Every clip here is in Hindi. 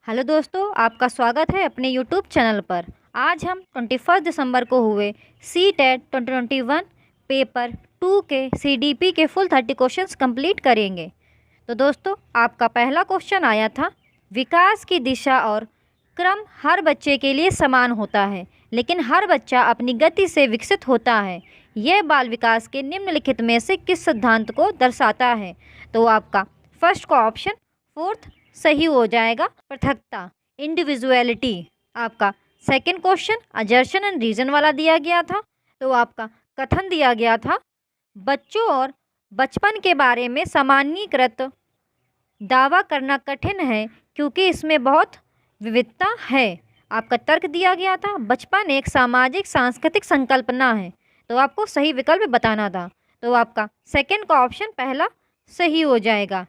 हेलो दोस्तों, आपका स्वागत है अपने यूट्यूब चैनल पर। आज हम 21 दिसंबर को हुए सी टेट 2021 पेपर 2 के सीडीपी के फुल 30 क्वेश्चंस कंप्लीट करेंगे। तो दोस्तों, आपका पहला क्वेश्चन आया था, विकास की दिशा और क्रम हर बच्चे के लिए समान होता है, लेकिन हर बच्चा अपनी गति से विकसित होता है। यह बाल विकास के निम्नलिखित में से किस सिद्धांत को दर्शाता है? तो आपका फर्स्ट का ऑप्शन फोर्थ सही हो जाएगा, पृथकता, इंडिविजुअलिटी। आपका second question assertion and reason वाला दिया गया था। तो आपका कथन दिया गया था, बच्चों और बचपन के बारे में सामान्यीकृत दावा करना कठिन है क्योंकि इसमें बहुत विविधता है। आपका तर्क दिया गया था, बचपन एक सामाजिक सांस्कृतिक संकल्पना है। तो आपको सही विकल्प बताना था। तो आपका सेकंड का ऑप्शन पहला सही हो जाएगा।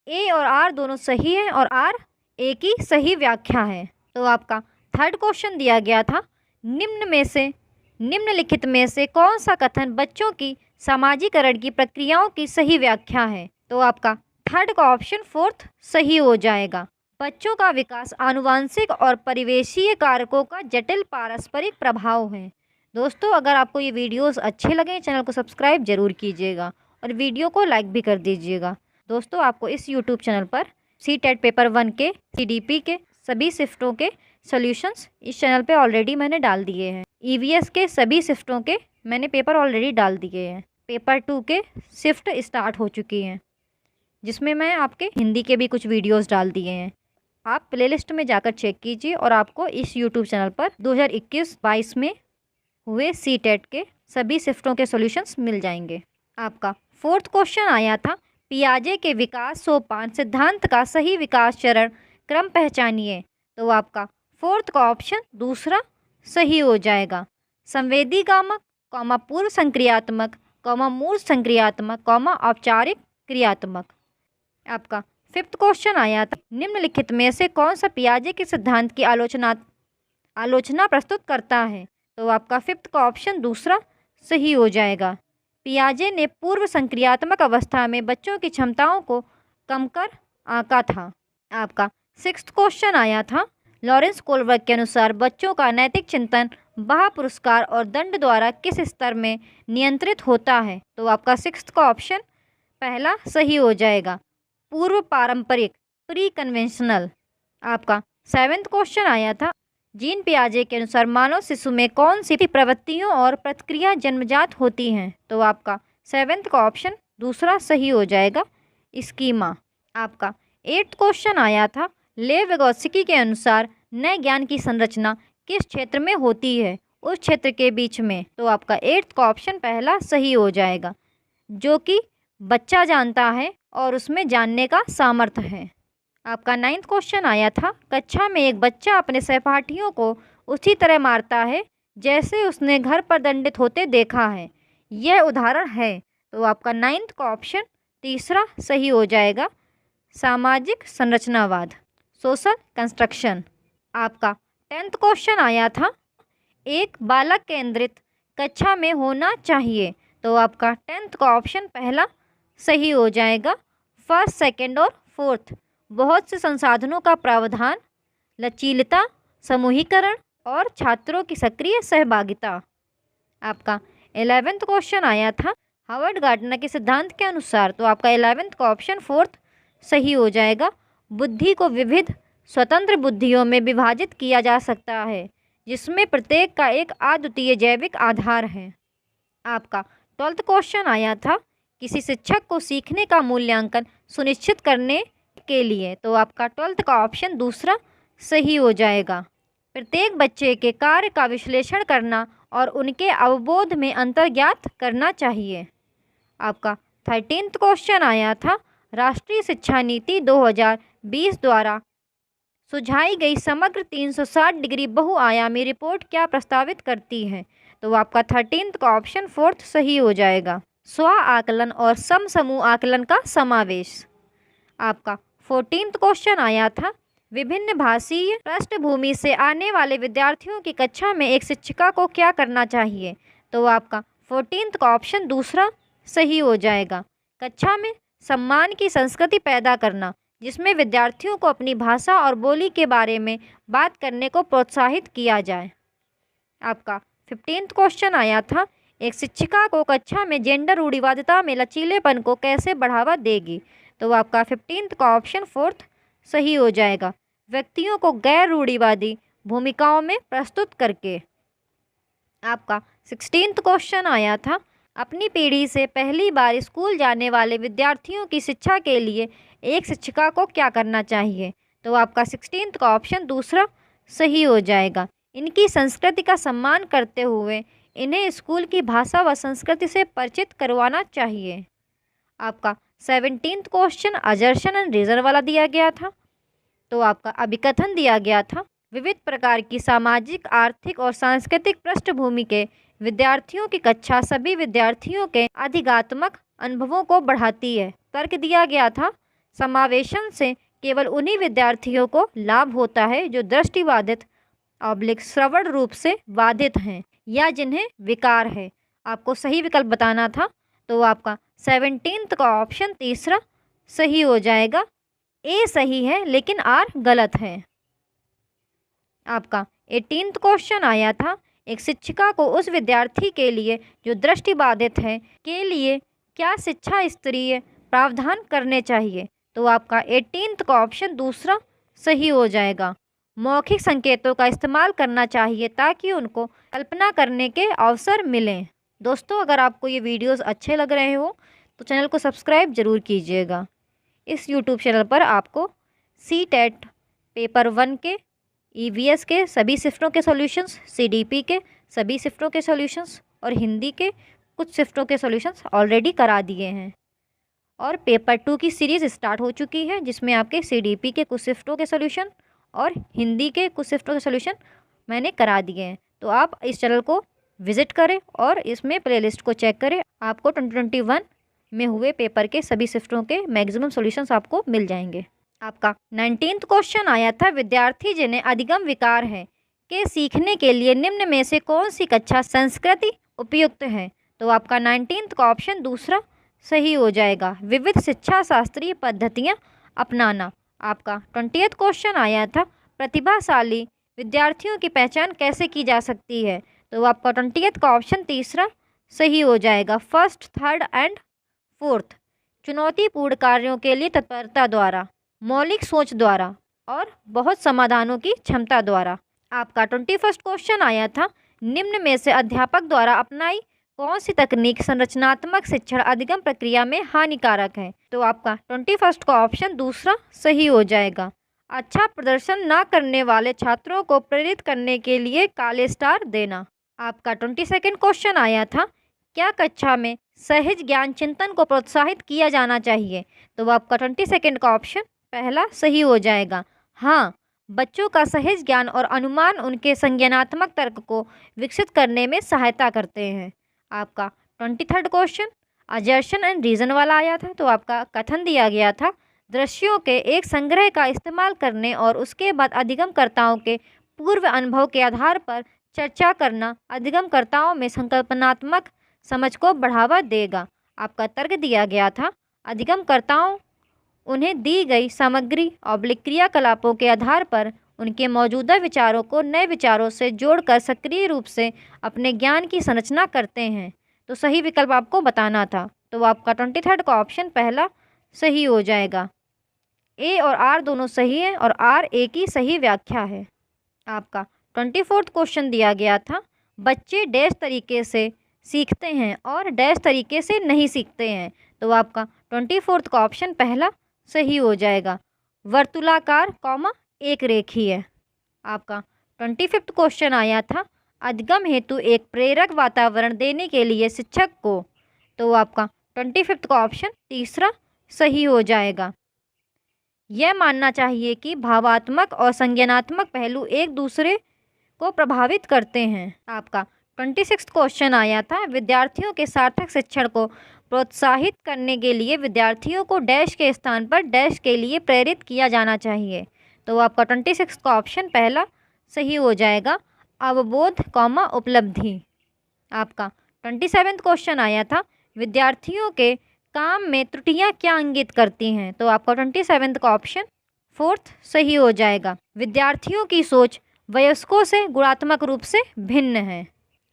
ए और आर दोनों सही है और आर ए की सही व्याख्या है। तो आपका थर्ड क्वेश्चन दिया गया था, निम्नलिखित में से कौन सा कथन बच्चों की सामाजिकरण की प्रक्रियाओं की सही व्याख्या है? तो आपका थर्ड का ऑप्शन फोर्थ सही हो जाएगा। बच्चों का विकास आनुवंशिक और परिवेशीय कारकों का जटिल पारस्परिक प्रभाव है। दोस्तों, अगर आपको ये वीडियोस अच्छे लगे, चैनल को सब्सक्राइब जरूर कीजिएगा और वीडियो को लाइक भी कर दीजिएगा। दोस्तों, आपको इस यूट्यूब चैनल पर सी टेट पेपर 1 के सीडीपी के सभी शिफ्टों के सॉल्यूशंस इस चैनल पे ऑलरेडी मैंने डाल दिए हैं। ईवीएस के सभी शिफ्टों के मैंने पेपर ऑलरेडी डाल दिए हैं। पेपर 2 के शिफ्ट स्टार्ट हो चुकी हैं, जिसमें मैं आपके हिंदी के भी कुछ वीडियोस डाल दिए हैं। आप प्लेलिस्ट में जाकर चेक कीजिए और आपको इस यूट्यूब चैनल पर 2021-22 में हुए सी टेट के सभी शिफ्टों के सॉल्यूशंस मिल जाएंगे। आपका फोर्थ क्वेश्चन आया था, पियाजे के विकास सोपान सिद्धांत का सही विकास चरण क्रम पहचानिए। तो आपका फोर्थ का ऑप्शन दूसरा सही हो जाएगा। संवेदीगामक, पूर्व संक्रियात्मक, मूर्त संक्रियात्मक, औपचारिक क्रियात्मक। आपका फिफ्थ क्वेश्चन आया था, निम्नलिखित में से कौन सा पियाजे के सिद्धांत की आलोचना प्रस्तुत करता है? तो आपका फिफ्थ का ऑप्शन दूसरा सही हो जाएगा। पियाजे ने पूर्व संक्रियात्मक अवस्था में बच्चों की क्षमताओं को कम कर आंका था। आपका सिक्स्थ क्वेश्चन आया था, लॉरेंस कोलबर्ग के अनुसार बच्चों का नैतिक चिंतन बाह्य पुरस्कार और दंड द्वारा किस स्तर में नियंत्रित होता है? तो आपका सिक्स्थ का ऑप्शन पहला सही हो जाएगा, पूर्व पारंपरिक, प्री कन्वेंशनल। आपका सेवेंथ क्वेश्चन आया था, जीन पियाजे के अनुसार मानव शिशु में कौन सी प्रवृत्तियों और प्रतिक्रिया जन्मजात होती हैं? तो आपका सेवेंथ का ऑप्शन दूसरा सही हो जाएगा, स्कीमा। आपका एट्थ क्वेश्चन आया था, लेव विगोत्स्की के अनुसार नए ज्ञान की संरचना किस क्षेत्र में होती है? उस क्षेत्र के बीच में। तो आपका एट्थ का ऑप्शन पहला सही हो जाएगा, जो कि बच्चा जानता है और उसमें जानने का सामर्थ्य है। आपका नाइन्थ क्वेश्चन आया था, कक्षा में एक बच्चा अपने सहपाठियों को उसी तरह मारता है जैसे उसने घर पर दंडित होते देखा है, यह उदाहरण है? तो आपका नाइन्थ का ऑप्शन तीसरा सही हो जाएगा, सामाजिक संरचनावाद, सोशल कंस्ट्रक्शन। आपका टेंथ क्वेश्चन आया था, एक बालक केंद्रित कक्षा में होना चाहिए। तो आपका टेंथ का ऑप्शन पहला सही हो जाएगा, फर्स्ट, सेकंड और फोर्थ। बहुत से संसाधनों का प्रावधान, लचीलता, समूहीकरण और छात्रों की सक्रिय सहभागिता। आपका 11th क्वेश्चन आया था, हावर्ड गार्डनर के सिद्धांत के अनुसार। तो आपका 11th का ऑप्शन फोर्थ सही हो जाएगा, बुद्धि को विविध स्वतंत्र बुद्धियों में विभाजित किया जा सकता है, जिसमें प्रत्येक का एक अद्वितीय जैविक आधार है। आपका 12th क्वेश्चन आया था, किसी शिक्षक को सीखने का मूल्यांकन सुनिश्चित करने के लिए। तो आपका 12th का ऑप्शन दूसरा सही हो जाएगा, प्रत्येक बच्चे के कार्य का विश्लेषण करना और उनके अवबोध में अंतर ज्ञात करना चाहिए। आपका 13th क्वेश्चन आया था, राष्ट्रीय शिक्षा नीति 2020 द्वारा सुझाई गई समग्र 360 डिग्री बहुआयामी रिपोर्ट क्या प्रस्तावित करती है? तो आपका 13th का ऑप्शन फोर्थ सही हो जाएगा, स्व आकलन और समूह आकलन का समावेश। आपका 14th क्वेश्चन आया था, विभिन्न भाषीय पृष्ठभूमि से आने वाले विद्यार्थियों की कक्षा में एक शिक्षिका को क्या करना चाहिए? तो आपका 14th का ऑप्शन दूसरा सही हो जाएगा, कक्षा में सम्मान की संस्कृति पैदा करना, जिसमें विद्यार्थियों को अपनी भाषा और बोली के बारे में बात करने को प्रोत्साहित किया जाए। आपका 15th क्वेश्चन आया था, एक शिक्षिका को कक्षा में जेंडर रूढ़िवादिता में लचीलेपन को कैसे बढ़ावा देगी। तो आपका 15th का ऑप्शन 4th सही हो जाएगा, व्यक्तियों को गैर रूढ़िवादी भूमिकाओं में प्रस्तुत करके। आपका 16th क्वेश्चन आया था, अपनी पीढ़ी से पहली बार स्कूल जाने वाले विद्यार्थियों की शिक्षा के लिए एक शिक्षिका को क्या करना चाहिए। तो आपका 16th का ऑप्शन दूसरा सही हो जाएगा, इनकी संस्कृति का सम्मान करते हुए इन्हें स्कूल की भाषा व संस्कृति से परिचित करवाना चाहिए। आपका 17th question assertion and reason वाला दिया गया था। तो आपका अभिकथन दिया गया था, विविध प्रकार की सामाजिक, आर्थिक और सांस्कृतिक पृष्ठभूमि के विद्यार्थियों की कक्षा सभी विद्यार्थियों के अधिगात्मक अनुभवों को बढ़ाती है। तर्क दिया गया था, समावेशन से केवल उन्हीं विद्यार्थियों को लाभ होता है जो दृष्टिबाधित श्रवण रूप से बाधित हैं या जिन्हें विकार है। आपको सही विकल्प बताना था। तो आपका 17th का ऑप्शन तीसरा सही हो जाएगा, ए सही है लेकिन आर गलत है। आपका 18th क्वेश्चन आया था, एक शिक्षिका को उस विद्यार्थी के लिए जो दृष्टिबाधित है के लिए क्या शिक्षा स्तरीय प्रावधान करने चाहिए। तो आपका 18th का ऑप्शन दूसरा सही हो जाएगा, मौखिक संकेतों का इस्तेमाल करना चाहिए ताकि उनको कल्पना करने के अवसर मिलें। दोस्तों, अगर आपको ये वीडियोस अच्छे लग रहे हो तो चैनल को सब्सक्राइब ज़रूर कीजिएगा। इस यूट्यूब चैनल पर आपको CTET पेपर 1 के, EVS के सभी शिफ्टों के सॉल्यूशंस, CDP के सभी शिफ्टों के सॉल्यूशंस और हिंदी के कुछ शिफ्टों के सॉल्यूशंस ऑलरेडी करा दिए हैं। और पेपर 2 की सीरीज़ स्टार्ट हो चुकी है जिसमें आपके CDP के कुछ शिफ्टों के सॉल्यूशन और हिंदी के कुछ शिफ्टों के सॉल्यूशन मैंने करा दिए हैं। तो आप इस चैनल को विज़िट करें और इसमें प्लेलिस्ट को चेक करें, आपको 2021 में हुए पेपर के सभी शिफ्टों के मैक्सिमम सॉल्यूशंस आपको मिल जाएंगे। आपका 19th क्वेश्चन आया था, विद्यार्थी जिन्हें अधिगम विकार है के सीखने के लिए निम्न में से कौन सी कक्षा संस्कृति उपयुक्त है। तो आपका 19th का ऑप्शन दूसरा सही हो जाएगा, विविध शिक्षा शास्त्रीय पद्धतियाँ अपनाना। आपका 20th क्वेश्चन आया था, प्रतिभाशाली विद्यार्थियों की पहचान कैसे की जा सकती है। तो आपका 20th का ऑप्शन तीसरा सही हो जाएगा, फर्स्ट, थर्ड एंड फोर्थ, चुनौतीपूर्ण कार्यों के लिए तत्परता द्वारा, मौलिक सोच द्वारा और बहुत समाधानों की क्षमता द्वारा। आपका 21st क्वेश्चन आया था, निम्न में से अध्यापक द्वारा अपनाई कौन सी तकनीक संरचनात्मक शिक्षण अधिगम प्रक्रिया में हानिकारक है। तो आपका 21st का ऑप्शन दूसरा सही हो जाएगा, अच्छा प्रदर्शन न करने वाले छात्रों को प्रेरित करने के लिए काले स्टार देना। आपका 22nd क्वेश्चन आया था, क्या कक्षा में सहज ज्ञान चिंतन को प्रोत्साहित किया जाना चाहिए। तो आपका 22nd का ऑप्शन पहला सही हो जाएगा, हाँ, बच्चों का सहज ज्ञान और अनुमान उनके संज्ञानात्मक तर्क को विकसित करने में सहायता करते हैं। आपका 23rd question assertion and reason वाला आया था। तो आपका कथन दिया गया था, दृश्यों के एक संग्रह का इस्तेमाल करने और उसके बाद अधिगमकर्ताओं के पूर्व अनुभव के आधार पर चर्चा करना अधिगमकर्ताओं में संकल्पनात्मक समझ को बढ़ावा देगा। आपका तर्क दिया गया था, अधिगमकर्ताओं उन्हें दी गई सामग्री क्रियाकलापों के आधार पर उनके मौजूदा विचारों को नए विचारों से जोड़कर सक्रिय रूप से अपने ज्ञान की संरचना करते हैं। तो सही विकल्प आपको बताना था। तो आपका 23rd का ऑप्शन पहला सही हो जाएगा, ए और आर दोनों सही हैं और आर ए की सही व्याख्या है। आपका 24th क्वेश्चन दिया गया था, बच्चे डैश तरीके से सीखते हैं और डैश तरीके से नहीं सीखते हैं। तो आपका 24th का ऑप्शन पहला सही हो जाएगा, वर्तुलाकार कॉमा एक रेखीय। आपका 25th क्वेश्चन आया था, अधिगम हेतु एक प्रेरक वातावरण देने के लिए शिक्षक को। तो आपका 25th का ऑप्शन तीसरा सही हो जाएगा, यह मानना चाहिए कि भावात्मक और संज्ञानात्मक पहलू एक दूसरे को प्रभावित करते हैं। आपका 26th क्वेश्चन आया था, विद्यार्थियों के सार्थक शिक्षण को प्रोत्साहित करने के लिए विद्यार्थियों को डैश के स्थान पर डैश के लिए प्रेरित किया जाना चाहिए। तो आपका 26 का ऑप्शन पहला सही हो जाएगा, अवबोध कॉमा उपलब्धि। आपका 27th क्वेश्चन आया था, विद्यार्थियों के काम में त्रुटियां क्या इंगित करती हैं? तो आपका 27th का ऑप्शन 4th सही हो जाएगा। विद्यार्थियों की सोच वयस्कों से गुणात्मक रूप से भिन्न है।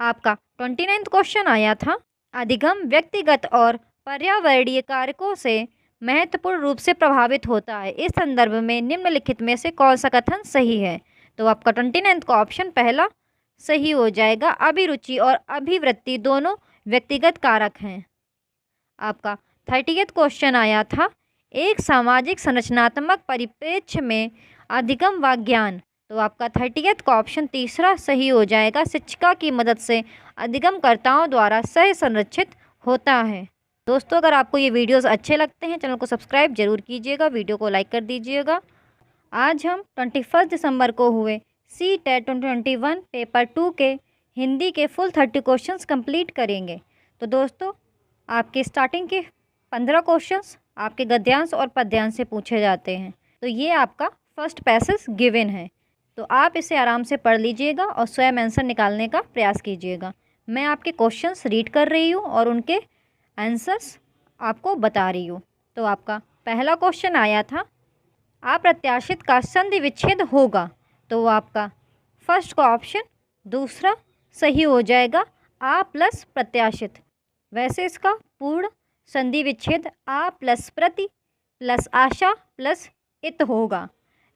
आपका 29th क्वेश्चन आया था, अधिगम व्यक्तिगत और पर्यावरणीय कारकों से महत्वपूर्ण रूप से प्रभावित होता है। इस संदर्भ में निम्नलिखित में से कौन सा कथन सही है? तो आपका 29th का ऑप्शन पहला सही हो जाएगा। अभिरुचि और अभिवृत्ति दोनों व्यक्तिगत कारक हैं। आपका 30th क्वेश्चन आया था, एक सामाजिक संरचनात्मक परिप्रेक्ष्य में अधिगम व ज्ञान। तो आपका 30th का ऑप्शन तीसरा सही हो जाएगा। शिक्षिका की मदद से अधिगमकर्ताओं द्वारा सह संरक्षित होता है। दोस्तों, अगर आपको ये वीडियोस अच्छे लगते हैं, चैनल को सब्सक्राइब जरूर कीजिएगा, वीडियो को लाइक कर दीजिएगा। आज हम 21 दिसंबर को हुए CTET 2021 पेपर 2 के हिंदी के फुल 30 क्वेश्चंस कंप्लीट करेंगे। तो दोस्तों, आपके स्टार्टिंग के 15 क्वेश्चंस आपके गद्यांश और पद्यांश से पूछे जाते हैं। तो ये आपका फर्स्ट पैसेज गिवन है, तो आप इसे आराम से पढ़ लीजिएगा और स्वयं आंसर निकालने का प्रयास कीजिएगा। मैं आपके क्वेश्चंस रीड कर रही हूँ और उनके आंसर्स आपको बता रही हूँ। तो आपका पहला क्वेश्चन आया था, अप्रत्याशित का संधि विच्छेद होगा। तो वो आपका फर्स्ट का ऑप्शन दूसरा सही हो जाएगा, आ प्लस प्रत्याशित। वैसे इसका पूर्ण संधि विच्छेद आ प्लस प्रति प्लस आशा प्लस इत होगा,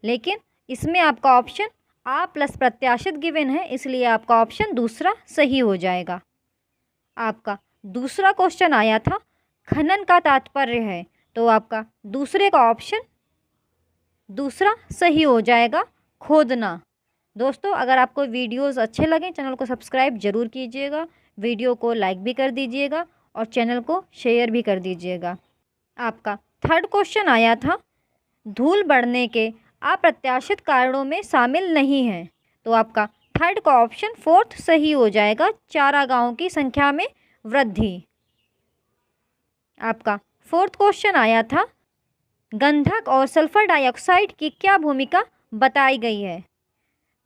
लेकिन इसमें आपका ऑप्शन आ प्लस प्रत्याशित गिवन है, इसलिए आपका ऑप्शन दूसरा सही हो जाएगा। आपका दूसरा क्वेश्चन आया था, खनन का तात्पर्य है। तो आपका दूसरे का ऑप्शन दूसरा सही हो जाएगा, खोदना। दोस्तों, अगर आपको वीडियोस अच्छे लगें, चैनल को सब्सक्राइब जरूर कीजिएगा, वीडियो को लाइक भी कर दीजिएगा और चैनल को शेयर भी कर दीजिएगा। आपका थर्ड क्वेश्चन आया था, धूल बढ़ने के अप्रत्याशित कारणों में शामिल नहीं है। तो आपका थर्ड का ऑप्शन 4th सही हो जाएगा, चारागाहों की संख्या में वृद्धि। आपका फोर्थ क्वेश्चन आया था, गंधक और सल्फर डाइऑक्साइड की क्या भूमिका बताई गई है।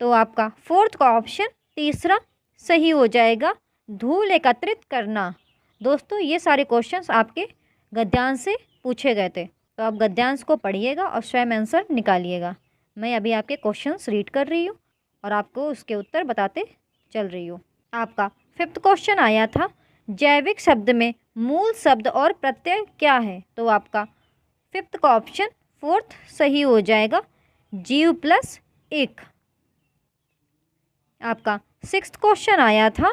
तो आपका फोर्थ का ऑप्शन तीसरा सही हो जाएगा, धूल एकत्रित करना। दोस्तों, ये सारे क्वेश्चंस आपके गद्यांश से पूछे गए थे, तो आप गद्यांश को पढ़िएगा और स्वयं आंसर निकालिएगा। मैं अभी आपके क्वेश्चंस रीड कर रही हूँ और आपको उसके उत्तर बताते चल रही हूँ। आपका फिफ्थ क्वेश्चन आया था, जैविक शब्द में मूल शब्द और प्रत्यय क्या है। तो आपका फिफ्थ का ऑप्शन 4th सही हो जाएगा, जीव प्लस एक। आपका सिक्स्थ क्वेश्चन आया था,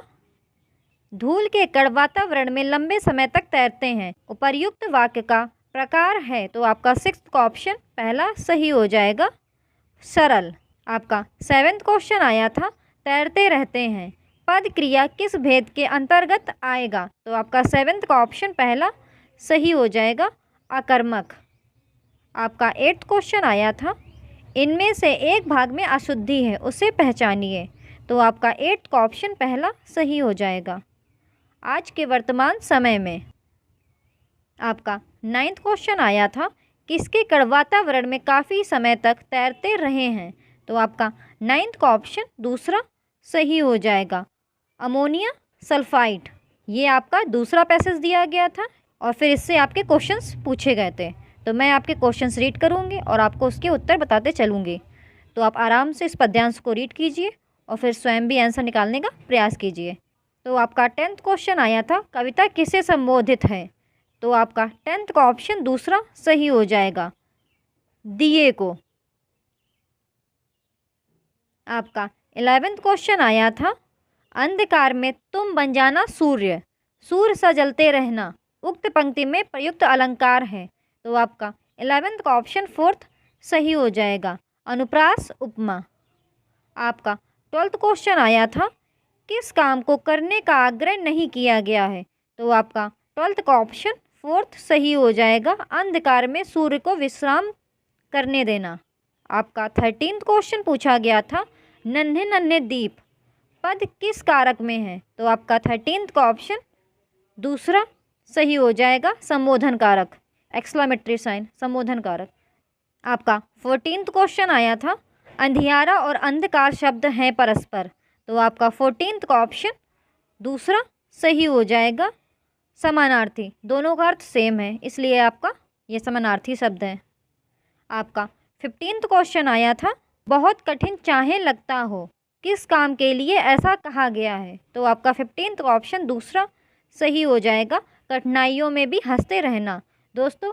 धूल के कण वातावरण में लंबे समय तक तैरते हैं, उपर्युक्त वाक्य का प्रकार है। तो आपका सिक्स्थ का ऑप्शन पहला सही हो जाएगा, सरल। आपका सेवेंथ क्वेश्चन आया था, तैरते रहते हैं, पद क्रिया किस भेद के अंतर्गत आएगा। तो आपका सेवेंथ का ऑप्शन पहला सही हो जाएगा, अकर्मक। आपका एट्थ क्वेश्चन आया था, इनमें से एक भाग में अशुद्धि है, उसे पहचानिए। तो आपका एट्थ का ऑप्शन पहला सही हो जाएगा, आज के वर्तमान समय में। आपका नाइन्थ क्वेश्चन आया था, किसके कण वातावरण में काफ़ी समय तक तैरते रहे हैं। तो आपका नाइन्थ का ऑप्शन दूसरा सही हो जाएगा, अमोनिया सल्फाइड। ये आपका दूसरा पैसेज दिया गया था और फिर इससे आपके क्वेश्चंस पूछे गए थे। तो मैं आपके क्वेश्चंस रीड करूँगी और आपको उसके उत्तर बताते चलूँगी। तो आप आराम से इस पद्यांश को रीड कीजिए और फिर स्वयं भी आंसर निकालने का प्रयास कीजिए। तो आपका 10th क्वेश्चन आया था, कविता किससे संबोधित है। तो आपका 10th का ऑप्शन दूसरा सही हो जाएगा, दिए को। आपका 11th क्वेश्चन आया था, अंधकार में तुम बन जाना सूर्य, सूर्य सा जलते रहना उक्त पंक्ति में प्रयुक्त अलंकार है। तो आपका 11th का ऑप्शन 4th सही हो जाएगा, अनुप्रास उपमा। आपका 12th क्वेश्चन आया था, किस काम को करने का आग्रह नहीं किया गया है। तो आपका 12th का ऑप्शन 4th सही हो जाएगा, अंधकार में सूर्य को विश्राम करने देना। आपका 13th क्वेश्चन पूछा गया था, नन्हे नन्हे दीप पद किस कारक में है। तो आपका 13th का ऑप्शन दूसरा सही हो जाएगा, संबोधन कारक, एक्सक्लेमेटरी साइन, संबोधन कारक। आपका 14th क्वेश्चन आया था, अंधियारा और अंधकार शब्द हैं परस्पर। तो आपका 14th का ऑप्शन दूसरा सही हो जाएगा, समानार्थी, दोनों का अर्थ सेम है, इसलिए आपका ये समानार्थी शब्द है। आपका 15th क्वेश्चन आया था, बहुत कठिन चाहे लगता हो, किस काम के लिए ऐसा कहा गया है? तो आपका 15th ऑप्शन दूसरा सही हो जाएगा, कठिनाइयों में भी हंसते रहना। दोस्तों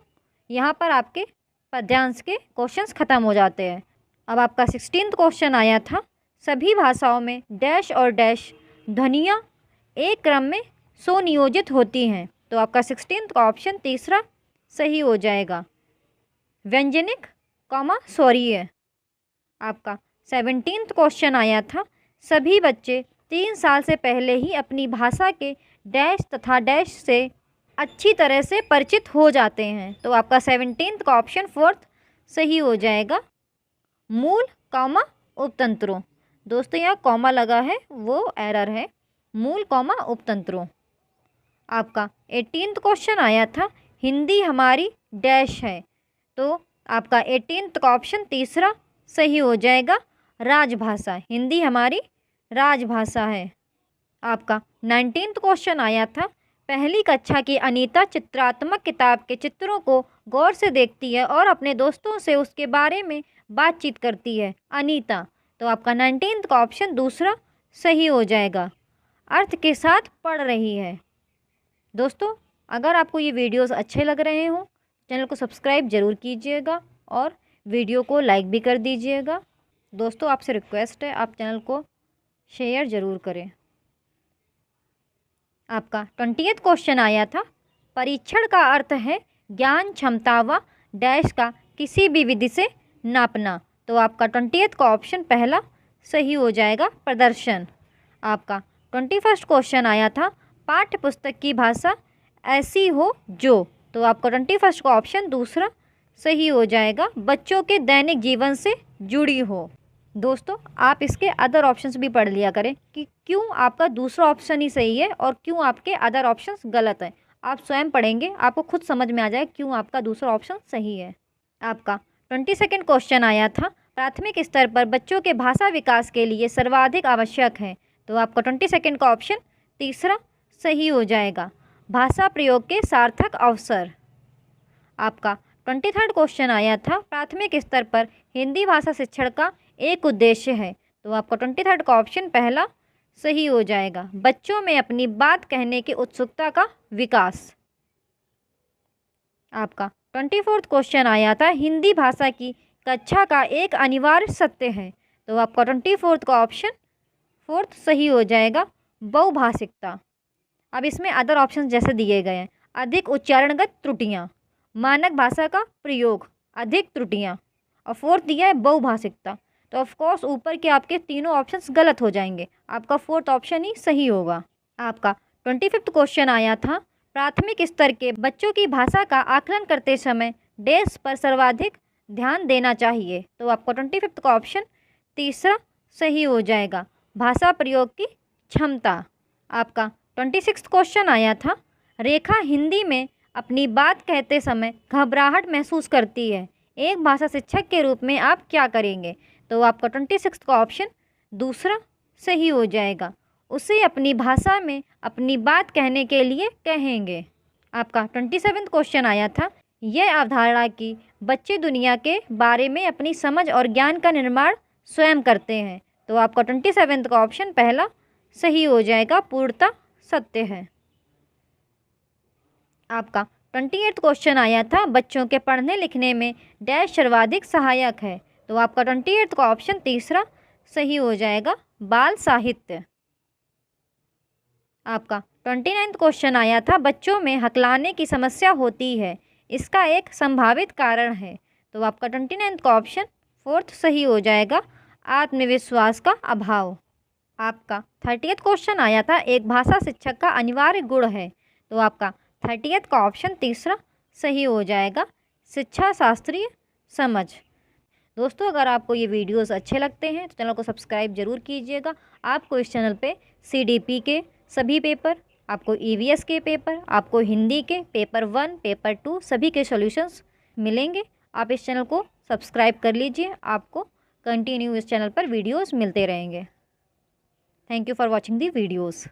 यहाँ पर आपके पद्यांश के क्वेश्चंस ख़त्म हो जाते हैं। अब आपका 16th क्वेश्चन आया था, सभी भाषाओं में डैश और डैश ध्वनियाँ एक क्रम में सुनियोजित होती हैं। तो आपका 16th ऑप्शन तीसरा सही हो जाएगा, व्यंजनिक कॉमा स्वरीय। आपका 17th क्वेश्चन आया था, सभी बच्चे 3 साल से पहले ही अपनी भाषा के डैश तथा डैश से अच्छी तरह से परिचित हो जाते हैं। तो आपका 17th का ऑप्शन फोर्थ सही हो जाएगा, मूल कॉमा उपतंत्रों। दोस्तों यहाँ कॉमा लगा है वो एरर है, मूल कॉमा उपतंत्रों। आपका 18th क्वेश्चन आया था, हिंदी हमारी डैश है। तो आपका 18th का ऑप्शन तीसरा सही हो जाएगा, राजभाषा। हिंदी हमारी राजभाषा है। आपका 19th क्वेश्चन आया था, पहली कक्षा की अनीता चित्रात्मक किताब के चित्रों को गौर से देखती है और अपने दोस्तों से उसके बारे में बातचीत करती है। अनीता, तो आपका 19th का ऑप्शन दूसरा सही हो जाएगा, अर्थ के साथ पढ़ रही है। दोस्तों अगर आपको ये वीडियोस अच्छे लग रहे हों, चैनल को सब्सक्राइब ज़रूर कीजिएगा और वीडियो को लाइक भी कर दीजिएगा। दोस्तों आपसे रिक्वेस्ट है, आप चैनल को शेयर ज़रूर करें। आपका 20th क्वेश्चन आया था, परीक्षण का अर्थ है ज्ञान क्षमता व डैश का किसी भी विधि से नापना। तो आपका 20th का ऑप्शन पहला सही हो जाएगा, प्रदर्शन। आपका 21st क्वेश्चन आया था, पाठ्य पुस्तक की भाषा ऐसी हो जो। तो आपका 21st का ऑप्शन दूसरा सही हो जाएगा, बच्चों के दैनिक जीवन से जुड़ी हो। दोस्तों आप इसके अदर ऑप्शंस भी पढ़ लिया करें कि क्यों आपका दूसरा ऑप्शन ही सही है और क्यों आपके अदर ऑप्शंस गलत हैं। आप स्वयं पढ़ेंगे, आपको खुद समझ में आ जाए क्यों आपका दूसरा ऑप्शन सही है। आपका 22nd क्वेश्चन आया था, प्राथमिक स्तर पर बच्चों के भाषा विकास के लिए सर्वाधिक आवश्यक है। तो आपका 22nd का ऑप्शन तीसरा सही हो जाएगा, भाषा प्रयोग के सार्थक अवसर। आपका 23rd क्वेश्चन आया था, प्राथमिक स्तर पर हिंदी भाषा शिक्षण का एक उद्देश्य है। तो आपका 23rd का ऑप्शन पहला सही हो जाएगा, बच्चों में अपनी बात कहने की उत्सुकता का विकास। आपका 24th क्वेश्चन आया था, हिंदी भाषा की कक्षा का एक अनिवार्य सत्य है। तो आपका 24th का ऑप्शन फोर्थ सही हो जाएगा, बहुभाषिकता। अब इसमें अदर ऑप्शन जैसे दिए गए हैं, अधिक उच्चारणगत त्रुटियाँ, मानक भाषा का प्रयोग, अधिक त्रुटियाँ, और फोर्थ दिया है बहुभाषिकता। तो ऑफकोर्स ऊपर के आपके तीनों ऑप्शंस गलत हो जाएंगे, आपका फोर्थ ऑप्शन ही सही होगा। आपका 25th क्वेश्चन आया था, प्राथमिक स्तर के बच्चों की भाषा का आकलन करते समय डैश पर सर्वाधिक ध्यान देना चाहिए। तो आपका 25th का ऑप्शन तीसरा सही हो जाएगा, भाषा प्रयोग की क्षमता। आपका 26th क्वेश्चन आया था, रेखा हिंदी में अपनी बात कहते समय घबराहट महसूस करती है, एक भाषा शिक्षक के रूप में आप क्या करेंगे? तो आपका 26th का ऑप्शन दूसरा सही हो जाएगा, उसे अपनी भाषा में अपनी बात कहने के लिए कहेंगे। आपका 27th क्वेश्चन आया था, यह अवधारणा कि बच्चे दुनिया के बारे में अपनी समझ और ज्ञान का निर्माण स्वयं करते हैं। तो आपका 27th का ऑप्शन पहला सही हो जाएगा, पूर्णतः सत्य है। आपका 28th क्वेश्चन आया था, बच्चों के पढ़ने लिखने में डैश सर्वाधिक सहायक है। तो आपका 28th का ऑप्शन तीसरा सही हो जाएगा, बाल साहित्य। आपका 29th क्वेश्चन आया था, बच्चों में हकलाने की समस्या होती है, इसका एक संभावित कारण है। तो आपका 29th का ऑप्शन फोर्थ सही हो जाएगा, आत्मविश्वास का अभाव। आपका 30th क्वेश्चन आया था, एक भाषा शिक्षक का अनिवार्य गुण है। तो आपका 30th का ऑप्शन तीसरा सही हो जाएगा, शिक्षा शास्त्रीय समझ। दोस्तों अगर आपको ये वीडियोस अच्छे लगते हैं तो चैनल को सब्सक्राइब जरूर कीजिएगा। आपको इस चैनल पे CDP के सभी पेपर, आपको EVS के पेपर, आपको हिंदी के पेपर 1, पेपर 2 सभी के सॉल्यूशंस मिलेंगे। आप इस चैनल को सब्सक्राइब कर लीजिए, आपको कंटिन्यू इस चैनल पर वीडियोस मिलते रहेंगे। Thank you for watching the videos.